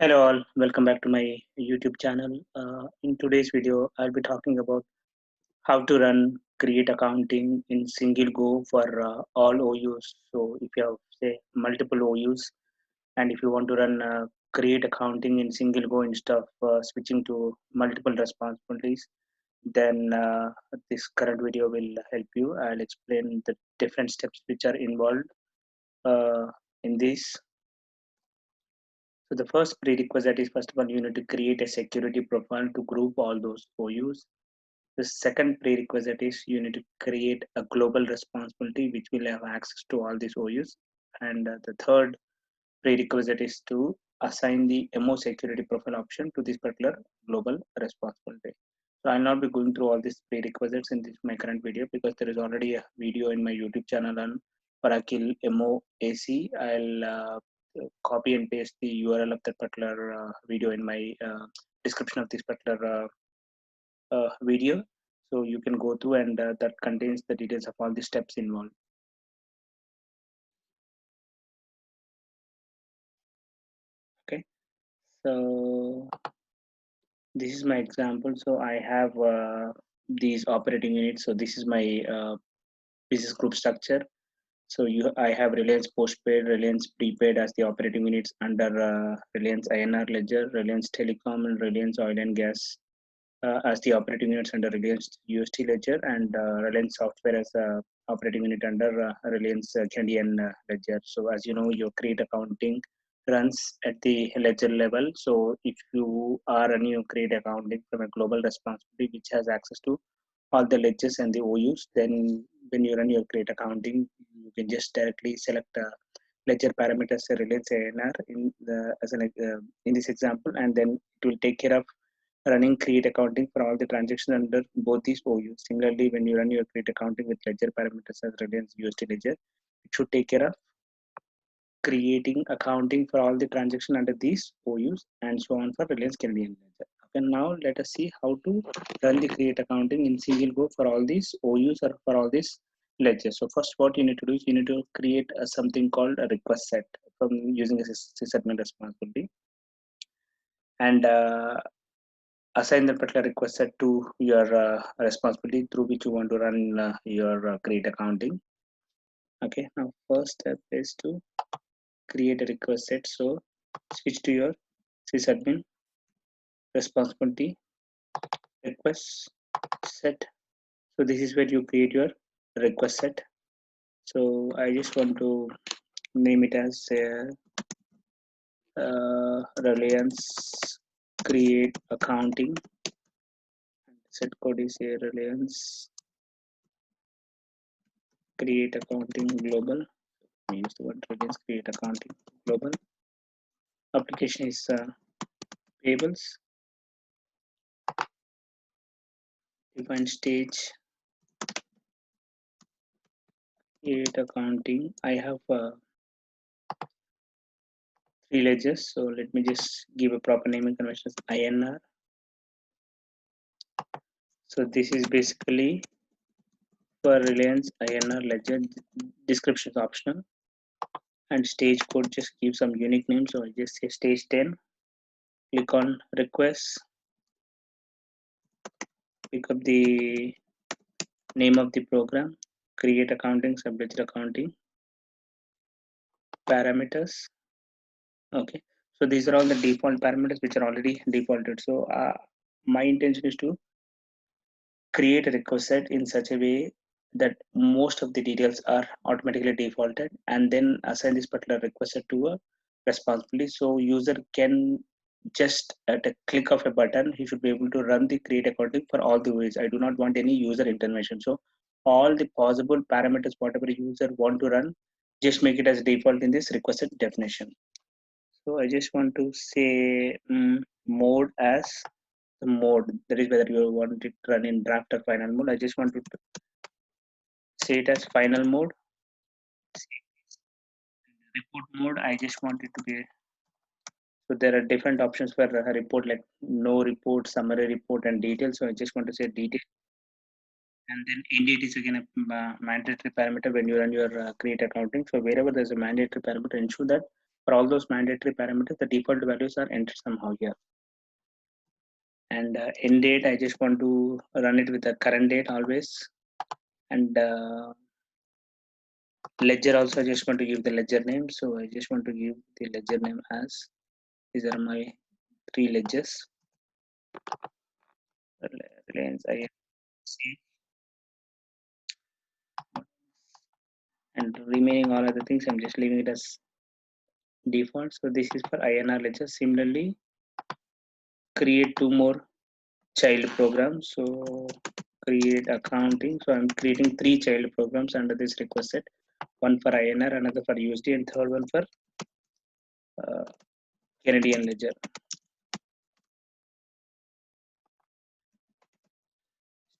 Hello all, welcome back to my YouTube channel. In today's video, I'll be talking about how to run create accounting in single go for all OUs. So if you have say multiple OUs and if you want to run create accounting in single go instead of switching to multiple responsibilities, then this current video will help you. I'll explain the different steps which are involved uh, in this. So the first prerequisite is first of all you need to create a security profile to group all those OUs. The second prerequisite is you need to create a global responsibility which will have access to all these OUs. And the third prerequisite is to assign the MO security profile option to this particular global responsibility. So I'll not be going through all these prerequisites in this my current video because there is already a video in my YouTube channel on Oracle MOAC. I'll copy and paste the URL of that particular video in my description of this particular video. So you can go through and that contains the details of all the steps involved. Okay, so this is my example. So I have these operating units. So this is my business group structure. So I have Reliance Postpaid, Reliance Prepaid as the operating units under Reliance INR Ledger, Reliance Telecom, and Reliance Oil and Gas as the operating units under Reliance UST Ledger, and Reliance Software as operating unit under Reliance Canadian Ledger. So as you know, your create accounting runs at the ledger level. So if you are running your create accounting from a global responsibility which has access to all the ledgers and the OUs, then when you run your create accounting, you can just directly select ledger parameters Reliance ANR in this example, and then it will take care of running create accounting for all the transactions under both these OUs. Similarly, when you run your create accounting with ledger parameters as Reliance USD ledger, it should take care of creating accounting for all the transactions under these OUs and so on for Reliance Canadian ledger. Okay, now let us see how to run the create accounting in single go for all these OUs or for all these ledgers. So first, what you need to do is you need to create something called a request set from using a sysadmin responsibility, and assign the particular request set to your responsibility through which you want to run your create accounting. Okay, now first step is to create a request set. So switch to your sysadmin responsibility request set. So this is where you create your request set. So I just want to name it as Reliance create accounting. Set code is a Reliance create accounting global. We use the word Reliance create accounting global. Application is payables. Define stage create accounting. I have three ledgers, so let me just give a proper naming convention as INR. So this is basically for Reliance INR ledger. Description is optional, and stage code just give some unique name. So I just say stage 10. Click on request. Pick up the name of the program. Create accounting, subledger accounting, parameters. Okay, so these are all the default parameters which are already defaulted. So my intention is to create a request set in such a way that most of the details are automatically defaulted, and then assign this particular request set to a responsibility. So user can just at a click of a button, he should be able to run the create accounting for all the ways. I do not want any user intervention. So all the possible parameters, whatever user want to run, just make it as default in this requested definition. So I just want to say mode as the mode. That is whether you want it to run in draft or final mode. I just want to say it as final mode. Report mode, I just want it to be. So there are different options for a report like no report, summary report, and details. So I just want to say detail. And then indeed is again a mandatory parameter when you run your create accounting. So wherever there's a mandatory parameter, ensure that For all those mandatory parameters, the default values are entered somehow here. And end date, I just want to run it with the current date always. And ledger also, I just want to give the ledger name. So I just want to give the ledger name as, these are my 3 ledgers. Reliance IFC, and remaining all other things, I'm just leaving it as default. So this is for INR ledger. Similarly, create 2 more child programs. So create accounting. So I'm creating 3 child programs under this request set. One for INR, another for USD, and third one for Canadian ledger.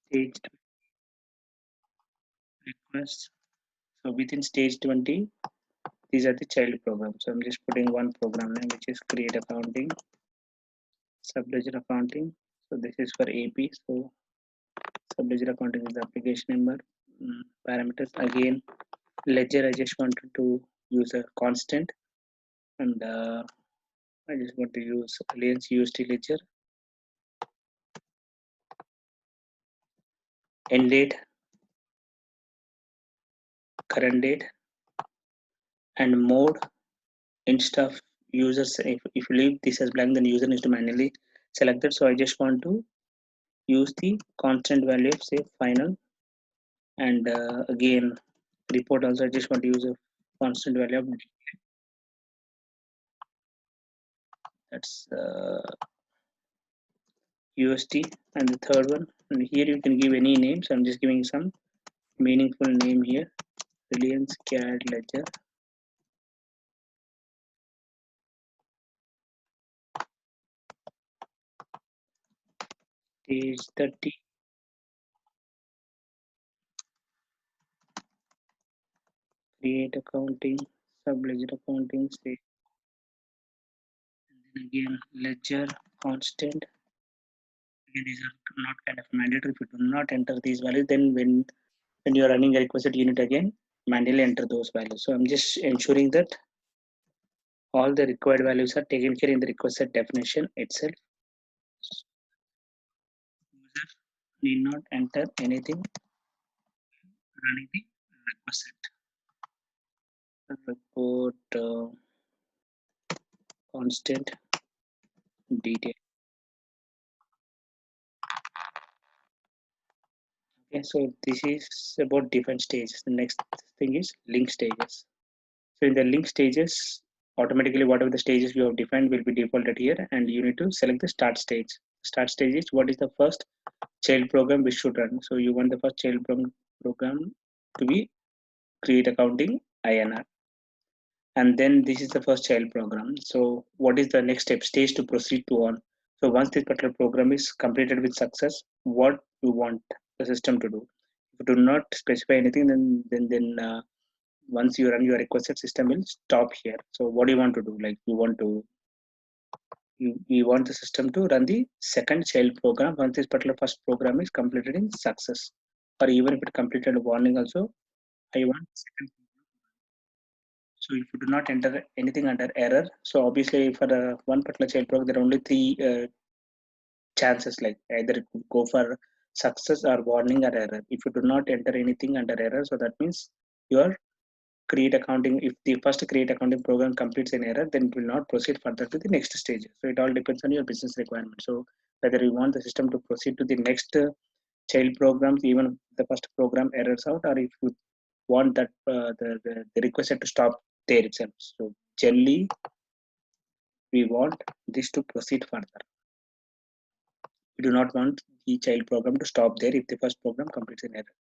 Stage requests. So within stage 20, these are the child programs. So I'm just putting one program name, which is create accounting, subledger accounting. So this is for AP. So subledger accounting is the application number. Parameters again, ledger, I just wanted to use a constant, and I just want to use Reliance USD ledger. End date, current date, and mode. Instead of users, if you leave this as blank, then user needs to manually select it. So I just want to use the constant value of say final, and again report also, I just want to use a constant value of, that's USD. And the third one, and here you can give any names. I'm just giving some meaningful name here, Reliance CAD ledger. Stage 30, create accounting, subledger accounting, stage, and then again ledger constant. Again, these are not kind of mandatory. If you do not enter these values, then when you are running a requested unit again, manually enter those values. So I'm just ensuring that all the required values are taken care in the requested definition itself. User need not enter anything running the requested report constant detail. Okay, so this is about different stages. The next thing is link stages. So in the link stages, automatically whatever the stages you have defined will be defaulted here, and you need to select the start stage. Start stage is what is the first child program we should run. So you want the first child program to be create accounting INR, and then this is the first child program. So what is the next step stage to proceed to on? So once this particular program is completed with success, what you want the system to do? If you do not specify anything, then once you run your requested, system will stop here. So what do you want to do? Like you want the system to run the second child program once this particular first program is completed in success, or even if it completed a warning also, I want second. So if you do not enter anything under error, so obviously for the one particular child program, there are only 3 chances, like either it could go for success or warning or error. If you do not enter anything under error, so that means your create accounting, if the first create accounting program completes an error, then it will not proceed further to the next stage. So it all depends on your business requirement. So whether you want the system to proceed to the next child programs even if the first program errors out, or if you want that the requested to stop there itself. So generally we want this to proceed further. We do not want the child program to stop there if the first program completes an error.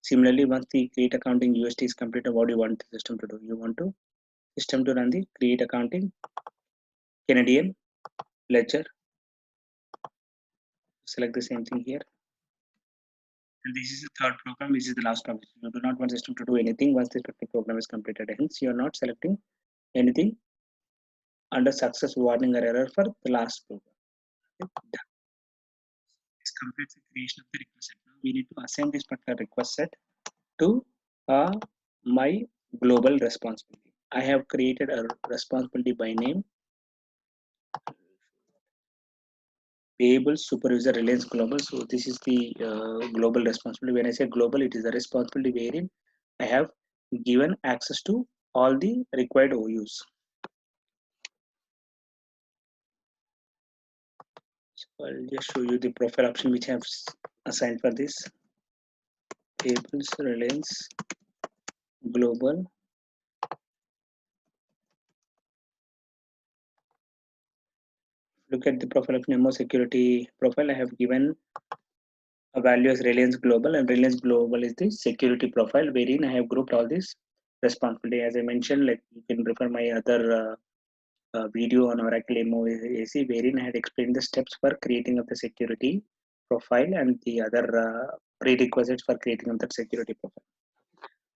Similarly, once the create accounting UST is completed, what do you want the system to do? You want to system to run the create accounting Canadian ledger. Select the same thing here. And this is the third program. This is the last program. You do not want system to do anything once this program is completed. Hence, you are not selecting anything under success, warning, or error for the last program. Okay. This completes the creation of the request set. Now we need to assign this particular request set to my global responsibility. I have created a responsibility by name, Payables Supervisor Reliance Global. So this is the global responsibility. When I say global, it is a responsibility wherein I have given access to all the required OUs. So I'll just show you the profile option which I have assigned for this. Payables Reliance Global. Look at the profile of Nemo security profile. I have given a value as Reliance Global, and Reliance Global is the security profile wherein I have grouped all this responsibility. As I mentioned, like you can refer my other video on Oracle MOAC wherein I had explained the steps for creating of the security profile and the other prerequisites for creating of that security profile.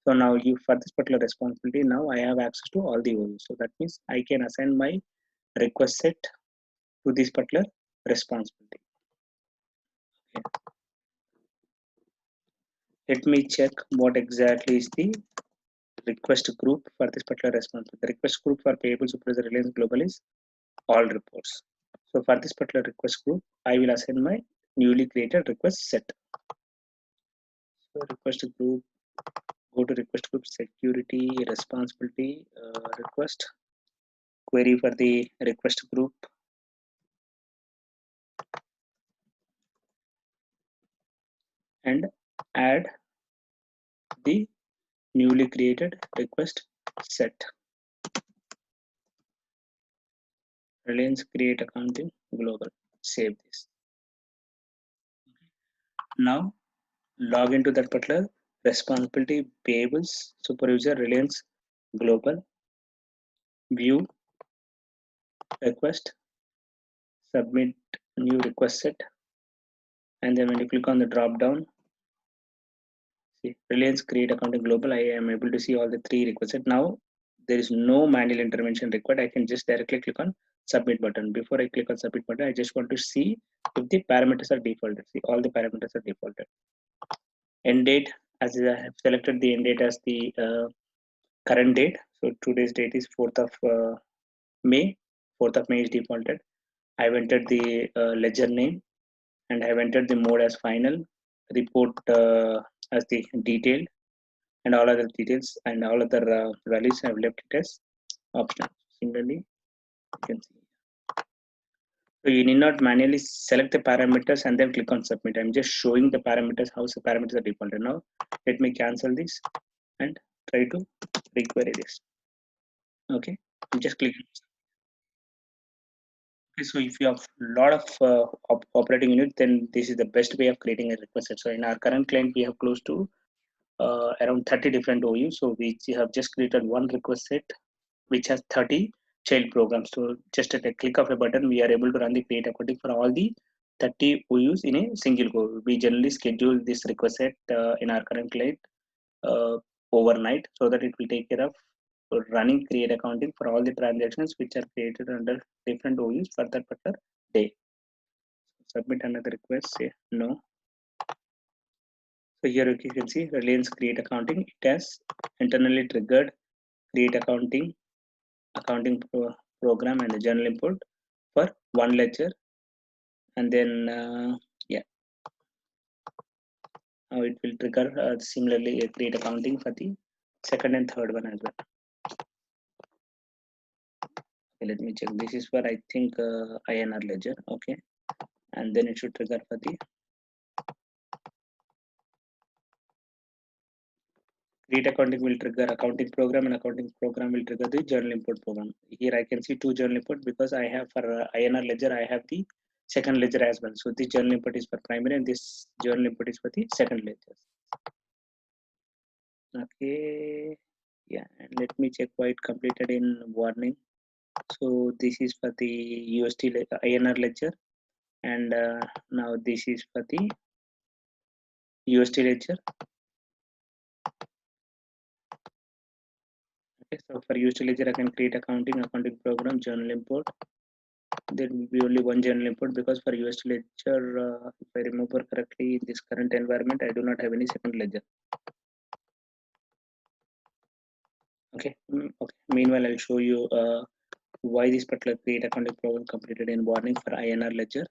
So now you for this particular responsibility, now I have access to all the OUs. So that means I can assign my request set to this particular responsibility. Okay. Let me check what exactly is the request group for this particular responsibility. The request group for Payable Supervisor Reliance Global is all reports. So for this particular request group, I will assign my newly created request set. So request group, go to request group, security, responsibility, request, query for the request group, and add the newly created request set. Reliance create accounting global. Save this. Now log into that particular responsibility payables supervisor Reliance Global, view request, submit new request set, and then when you click on the drop down, see Reliance create accounting global, I am able to see all the three requests set. Now there is no manual intervention required. I can just directly click on submit button. Before I click on submit button, I just want to see if the parameters are defaulted. See, all the parameters are defaulted. End date, as I have selected the end date as the current date. So today's date is 4th of May. 4th of May is defaulted. I've entered the ledger name and I've entered the mode as final, report as the detailed, and all other details and all other values I've left it as optional. Similarly, you can see. So you need not manually select the parameters and then click on submit. I'm just showing the parameters, how the parameters are defaulted. Now let me cancel this and try to requery this. Okay, I'm just clicking. Okay, so if you have a lot of operating unit, then this is the best way of creating a request set. So in our current client, we have close to around 30 different OUs. So we have just created one request set which has 30 child programs. So just at a click of a button, we are able to run the create accounting for all the 30 OUs in a single go. We generally schedule this request set in our current client uh, overnight so that it will take care of running create accounting for all the transactions which are created under different OUs for that particular day. Submit another request, say no. So here you can see Reliance create accounting. It has internally triggered create accounting program and the journal input for one ledger, and then yeah, now it will trigger similarly create accounting for the second and third one as well. Okay, let me check. This is for I think INR ledger. Okay, and then it should trigger for the create accounting will trigger accounting program, and accounting program will trigger the journal input program. Here I can see two journal input because I have for INR ledger I have the second ledger as well. So this journal input is for primary and this journal input is for the second ledger. Okay, yeah, and let me check why it completed in warning. So this is for the USD INR ledger, and now this is for the USD ledger. Okay, so for USD ledger I can create accounting program, journal import. There will be only one journal import because for USD ledger, if I remember correctly, in this current environment I do not have any second ledger. Okay. Okay. Meanwhile, I'll show you why this particular create accounting program completed in warning for INR ledger.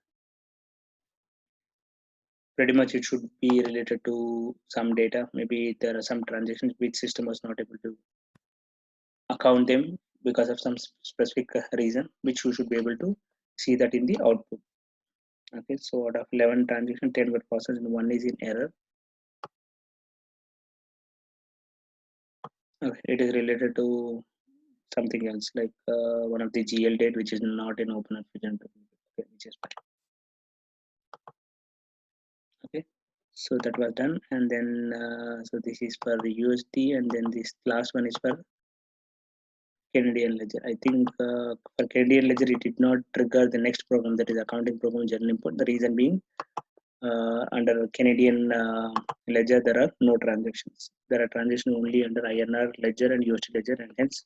Pretty much it should be related to some data. Maybe there are some transactions which system was not able to account them because of some specific reason, which you should be able to see that in the output. Okay, so out of 11 transactions, 10 were processed and one is in error. Okay, it is related to something else, like one of the GL date which is not in open fusion. Okay, which is fine. Okay, so that was done, and then so this is for the USD, and then this last one is for Canadian ledger. I think for Canadian ledger it did not trigger the next program, that is accounting program journal import. The reason being under Canadian ledger there are no transactions. There are transactions only under INR ledger and USD ledger, and hence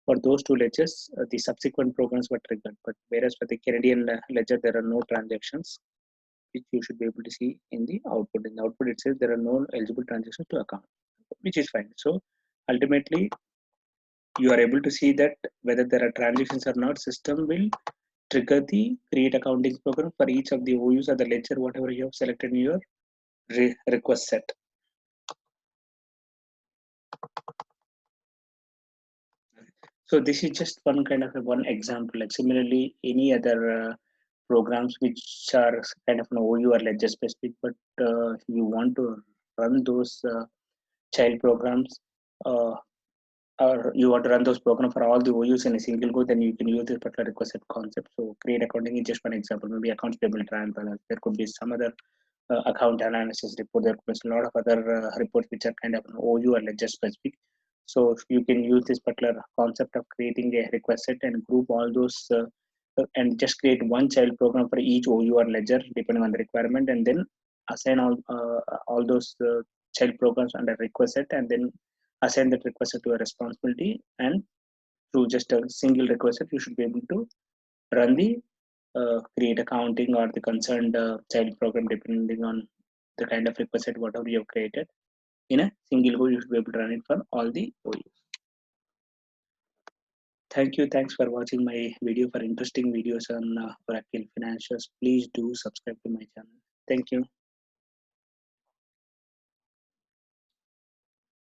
for those two ledgers the subsequent programs were triggered. But whereas for the Canadian ledger there are no transactions, which you should be able to see in the output. In the output it says there are no eligible transactions to account, which is fine. So ultimately you are able to see that whether there are transactions or not, system will trigger the create accounting program for each of the OUs or the ledger, whatever you have selected in your request set. So this is just one kind of one example. Like similarly, any other programs which are kind of an OU or ledger specific, but you want to run those child programs, uh, or you want to run those programs for all the OUs in a single go, then you can use this particular request set concept. So create accounting is just one example. Maybe accounts payable trial balance. There could be some other account analysis report. There could be a lot of other reports which are kind of an OU or ledger specific. So you can use this particular concept of creating a request set and group all those and just create one child program for each OU or ledger depending on the requirement, and then assign all those child programs under request set, and then assign that request set to a responsibility, and through just a single request set you should be able to run the create accounting or the concerned child program depending on the kind of request set whatever you have created. In a single go you should be able to run it for all the OUs. Thank you. Thanks for watching my video. For interesting videos on Oracle Financials, please do subscribe to my channel. Thank you.